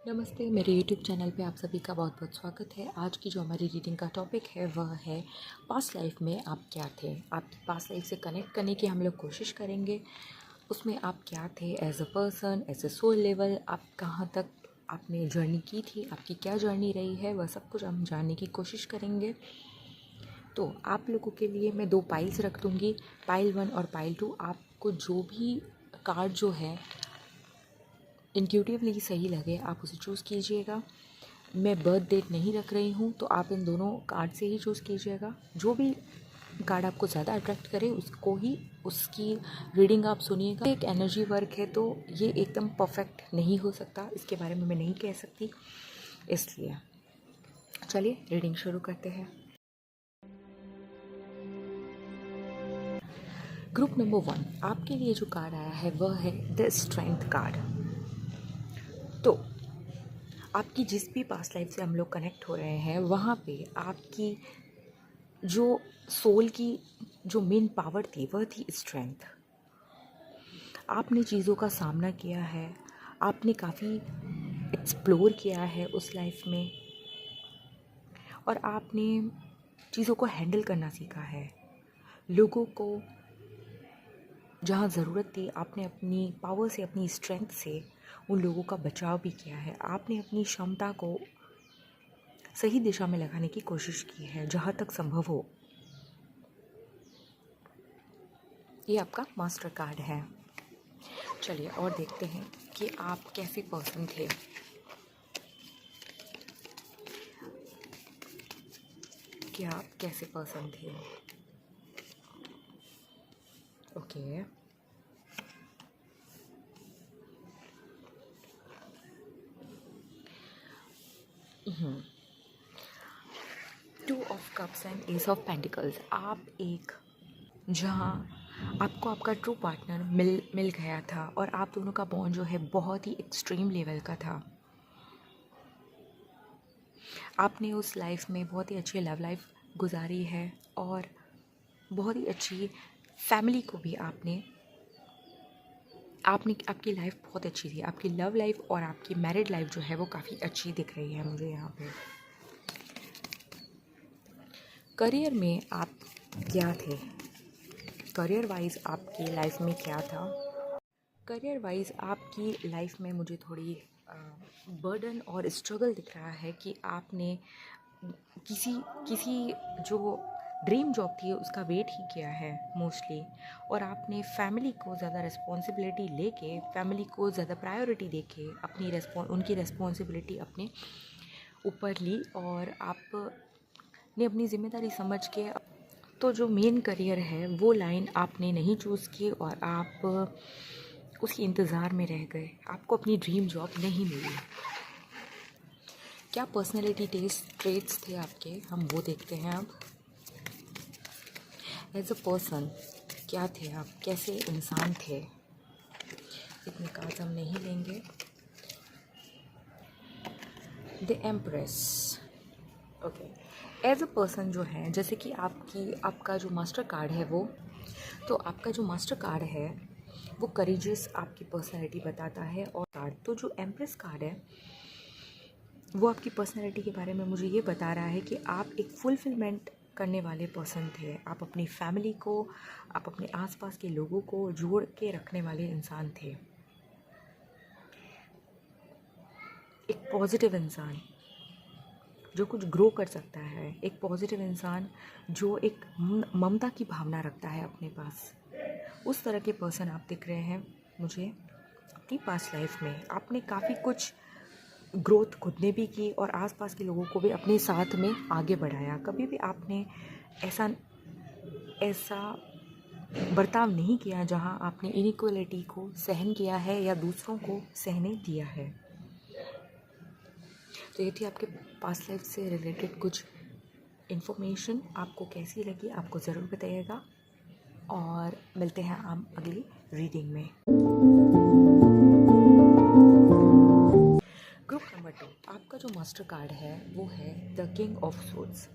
नमस्ते, मेरे YouTube channel पे आप सभी का बहुत बहुत स्वागत है। आज की जो हमारी रीडिंग का टॉपिक है वह है पास्ट लाइफ में आप क्या थे। आपकी पास्ट लाइफ से कनेक्ट करने की हम लोग कोशिश करेंगे। उसमें आप क्या थे as a person, as a soul level, आप कहाँ तक आपने जर्नी की थी, आपकी क्या जर्नी रही है, वह सब कुछ हम जानने की कोशिश करेंगे। तो आप लोगों के लिए मैं 2 पाइल्स रख दूँगी, पाइल 1 और पाइल 2। आपको जो भी कार्ड जो है इंट्यूटिवली सही लगे आप उसे चूज़ कीजिएगा। मैं बर्थ डेट नहीं रख रही हूँ, तो आप इन दोनों कार्ड से ही चूज़ कीजिएगा। जो भी कार्ड आपको ज़्यादा अट्रैक्ट करे उसको ही उसकी रीडिंग आप सुनिएगा। एक एनर्जी वर्क है तो ये एकदम परफेक्ट नहीं हो सकता, इसके बारे में मैं नहीं कह सकती। इसलिए चलिए रीडिंग शुरू करते हैं। ग्रुप नंबर 1, आपके लिए जो कार्ड आया है वह है द स्ट्रेंथ कार्ड। तो आपकी जिस भी पास्ट लाइफ से हम लोग कनेक्ट हो रहे हैं वहाँ पे आपकी जो सोल की जो मेन पावर थी वह थी स्ट्रेंथ। आपने चीज़ों का सामना किया है, आपने काफ़ी एक्सप्लोर किया है उस लाइफ में, और आपने चीज़ों को हैंडल करना सीखा है। लोगों को जहाँ ज़रूरत थी आपने अपनी पावर से, अपनी स्ट्रेंथ से उन लोगों का बचाव भी किया है। आपने अपनी क्षमता को सही दिशा में लगाने की कोशिश की है जहाँ तक संभव हो। ये आपका मास्टर कार्ड है। चलिए और देखते हैं कि आप कैसे पर्सन थे। कि आप कैसे पर्सन थे। Okay, two of cups and S of pentacles. आप एक जहाँ आपको आपका ट्रू पार्टनर मिल गया था और आप दोनों का बॉन्ड जो है बहुत ही एक्सट्रीम लेवल का था। आपने उस लाइफ में बहुत ही अच्छी लव लाइफ गुजारी है और बहुत ही अच्छी फैमिली को भी आपने आपकी लाइफ बहुत अच्छी थी। आपकी लव लाइफ और आपकी मैरिड लाइफ जो है वो काफ़ी अच्छी दिख रही है मुझे यहाँ पे। करियर में आप क्या थे, करियर वाइज आपकी लाइफ में क्या था। करियर वाइज आपकी लाइफ में मुझे थोड़ी बर्डन और स्ट्रगल दिख रहा है कि आपने किसी किसी जो ड्रीम जॉब थी उसका वेट ही किया है मोस्टली, और आपने फैमिली को ज़्यादा रिस्पॉन्सिबिलिटी लेके, फैमिली को ज़्यादा प्रायोरिटी देके उनकी रिस्पॉन्सिबिलिटी अपने ऊपर ली, और आपने अपनी ज़िम्मेदारी समझ के तो जो मेन करियर है वो लाइन आपने नहीं चूज़ की और आप उसके इंतज़ार में रह गए। आपको अपनी ड्रीम जॉब नहीं मिली। क्या पर्सनैलिटी ट्रेट्स थे आपके, हम वो देखते हैं अब। एज अ पर्सन क्या थे आप, कैसे इंसान थे। इतने कार्ड्स हम नहीं लेंगे। The empress. Okay, as a person जो है, जैसे कि आपका जो मास्टर कार्ड है वो, तो आपका जो मास्टर कार्ड है वो करेजियस आपकी पर्सनैलिटी बताता है। और कार्ड तो जो एम्प्रेस कार्ड है वो आपकी पर्सनैलिटी के बारे में मुझे ये बता रहा है कि आप एक फुलफिलमेंट करने वाले पर्सन थे। आप अपनी फैमिली को, आप अपने आसपास के लोगों को जोड़ के रखने वाले इंसान थे। एक पॉजिटिव इंसान जो कुछ ग्रो कर सकता है, एक पॉजिटिव इंसान जो एक ममता की भावना रखता है अपने पास, उस तरह के पर्सन आप दिख रहे हैं मुझे अपनी पास्ट लाइफ में। आपने काफ़ी कुछ ग्रोथ खुद ने भी की और आसपास के लोगों को भी अपने साथ में आगे बढ़ाया। कभी भी आपने ऐसा बर्ताव नहीं किया जहां आपने इनइक्वलिटी को सहन किया है या दूसरों को सहने दिया है। तो ये थी आपके पास्ट लाइफ से रिलेटेड कुछ इन्फॉर्मेशन। आपको कैसी लगी आपको ज़रूर बताइएगा, और मिलते हैं हम अगली रीडिंग में। ग्रुप नंबर 2, आपका जो मास्टर कार्ड है वो है द किंग ऑफ सोर्ड्स।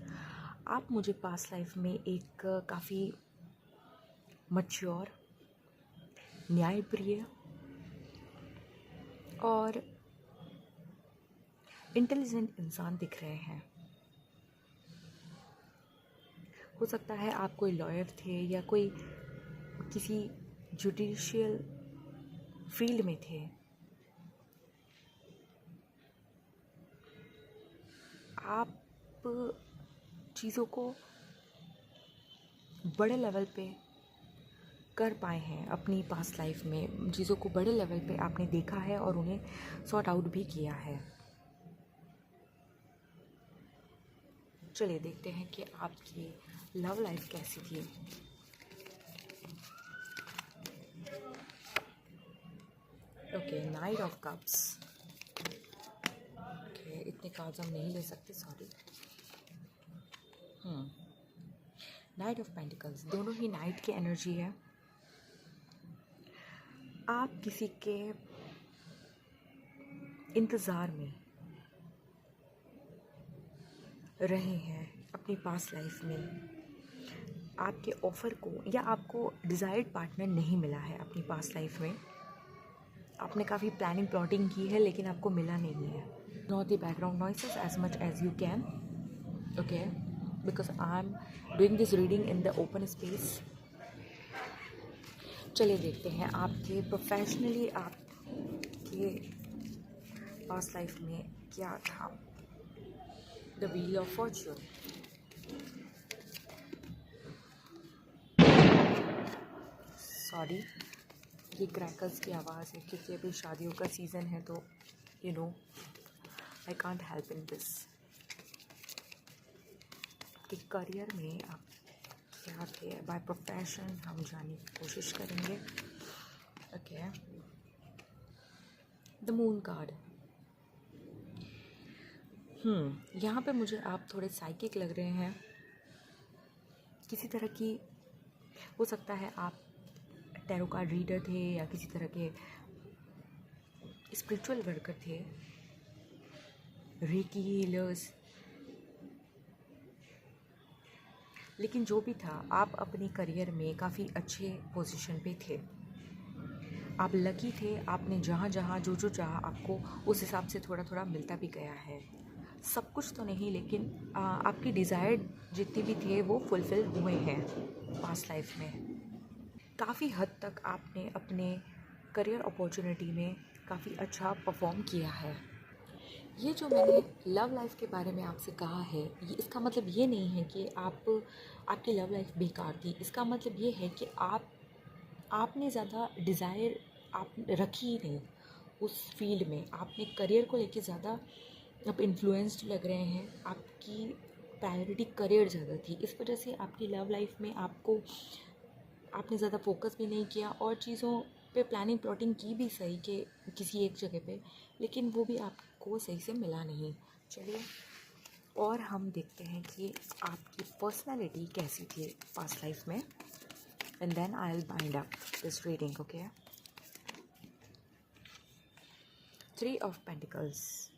आप मुझे पास्ट लाइफ में एक काफ़ी मैच्योर, न्यायप्रिय और इंटेलिजेंट इंसान दिख रहे हैं। हो सकता है आप कोई लॉयर थे या कोई किसी जुडिशियल फील्ड में थे। आप चीज़ों को बड़े लेवल पे कर पाए हैं अपनी पास्ट लाइफ में। चीज़ों को बड़े लेवल पे आपने देखा है और उन्हें सॉर्ट आउट भी किया है। चलिए देखते हैं कि आपकी लव लाइफ कैसी थी। Okay, night of cups. Okay, इतने कार्ड्स हम नहीं ले सकते, सॉरी। नाइट ऑफ पेंटिकल्स, दोनों ही नाइट की एनर्जी है। आप किसी के इंतज़ार में रहे हैं अपनी पास्ट लाइफ में। आपके ऑफ़र को या आपको डिज़ायर्ड पार्टनर नहीं मिला है अपनी पास्ट लाइफ में। आपने काफ़ी प्लानिंग प्लॉटिंग की है लेकिन आपको मिला नहीं है। Ignore the background noises as much as you can, okay? Because I'm doing this reading in the open space. चलिए देखते हैं आपके प्रोफेशनली आपके पास्ट लाइफ में क्या था। The wheel of Fortune. Sorry, ये क्रैकर्स की आवाज़ है क्योंकि अभी शादियों का सीज़न है, तो you know I can't help in this. कि करियर में आप क्या थे बाय प्रोफेशन हम जानने की कोशिश करेंगे। Okay, the moon card. यहाँ पे मुझे आप थोड़े साइकिक लग रहे हैं। किसी तरह की, हो सकता है आप टैरो कार्ड रीडर थे या किसी तरह के स्पिरिचुअल वर्कर थे, रेकी हीलर्स। लेकिन जो भी था, आप अपने करियर में काफ़ी अच्छे पोजीशन पे थे। आप लकी थे। आपने जहाँ जहाँ जो जो चाहा आपको उस हिसाब से थोड़ा थोड़ा मिलता भी गया है। सब कुछ तो नहीं, लेकिन आपकी डिज़ायर्ड जितनी भी थे वो फुलफ़िल हुए हैं पास्ट लाइफ में। काफ़ी हद तक आपने अपने करियर अपॉर्चुनिटी में काफ़ी अच्छा परफॉर्म किया है। ये जो मैंने लव लाइफ के बारे में आपसे कहा है, ये इसका मतलब ये नहीं है कि आपकी लव लाइफ बेकार थी। इसका मतलब ये है कि आपने ज़्यादा डिज़ायर आप रखी ही नहीं उस फील्ड में। आपने करियर को लेके ज़्यादा आप इन्फ्लुएंस्ड लग रहे हैं। आपकी प्रायोरिटी करियर ज़्यादा थी, इस वजह से आपकी लव लाइफ में आपने ज़्यादा फोकस भी नहीं किया और चीज़ों पे प्लानिंग प्लॉटिंग की भी सही कि किसी एक जगह पे, लेकिन वो भी आपको सही से मिला नहीं। चलिए और हम देखते हैं कि आपकी पर्सनालिटी कैसी थी पास्ट लाइफ में, and then I will bind up this reading. Okay, 3 of pentacles.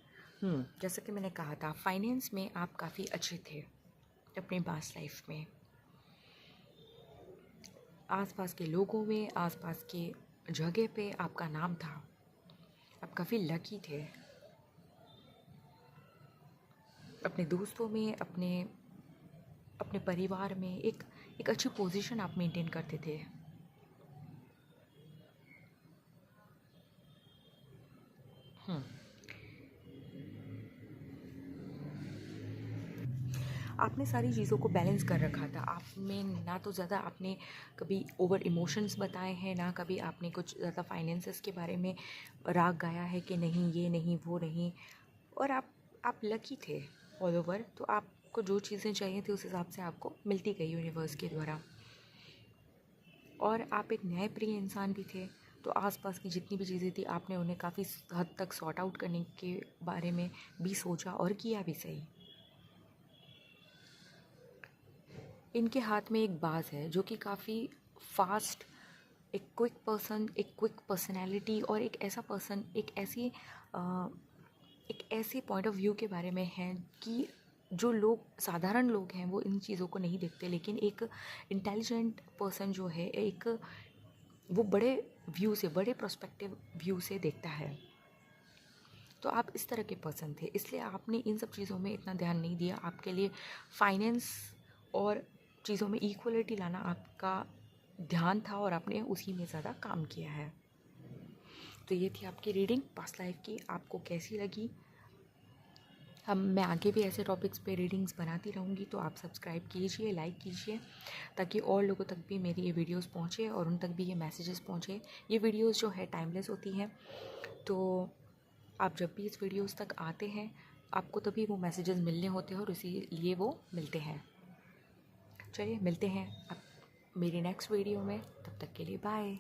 जैसा कि मैंने कहा था, फाइनेंस में आप काफ़ी अच्छे थे अपने पास्ट लाइफ में। आसपास के लोगों में, आसपास के जगह पे आपका नाम था। आप काफ़ी लकी थे। अपने दोस्तों में, अपने परिवार में एक अच्छी पोजीशन आप मेंटेन करते थे। आपने सारी चीज़ों को बैलेंस कर रखा था। आप में ना तो ज़्यादा आपने कभी ओवर इमोशंस बताए हैं, ना कभी आपने कुछ ज़्यादा फाइनेंसेस के बारे में राग गाया है कि नहीं ये नहीं वो नहीं। और आप लकी थे ऑल ओवर, तो आपको जो चीज़ें चाहिए थी उस हिसाब से आपको मिलती गई यूनिवर्स के द्वारा। और आप एक न्यायप्रिय इंसान भी थे, तो आसपास की जितनी भी चीज़ें थी आपने उन्हें काफ़ी हद तक सॉर्ट आउट करने के बारे में भी सोचा और किया भी सही। इनके हाथ में एक बाज है जो कि काफ़ी फास्ट, एक क्विक पर्सनैलिटी और एक ऐसा पर्सन, एक ऐसे पॉइंट ऑफ व्यू के बारे में है कि जो लोग, साधारण लोग हैं, वो इन चीज़ों को नहीं देखते, लेकिन एक इंटेलिजेंट पर्सन जो है वो बड़े व्यू से, बड़े प्रोस्पेक्टिव व्यू से देखता है। तो आप इस तरह के पर्सन थे, इसलिए आपने इन सब चीज़ों में इतना ध्यान नहीं दिया। आपके लिए फाइनेंस और चीज़ों में इक्वलिटी लाना आपका ध्यान था और आपने उसी में ज़्यादा काम किया है। तो ये थी आपकी रीडिंग पास्ट लाइफ की। आपको कैसी लगी? मैं आगे भी ऐसे टॉपिक्स पे रीडिंग्स बनाती रहूँगी, तो आप सब्सक्राइब कीजिए, लाइक कीजिए, ताकि और लोगों तक भी मेरी ये वीडियोस पहुँचे और उन तक भी ये मैसेजेस पहुँचे। ये वीडियोस जो है टाइमलेस होती हैं, तो आप जब भी इस वीडियोस तक आते हैं आपको तभी वो मैसेजेस मिलने होते हैं और इसीलिए वो मिलते हैं। चलिए मिलते हैं अब मेरी नेक्स्ट वीडियो में, तब तक के लिए बाय।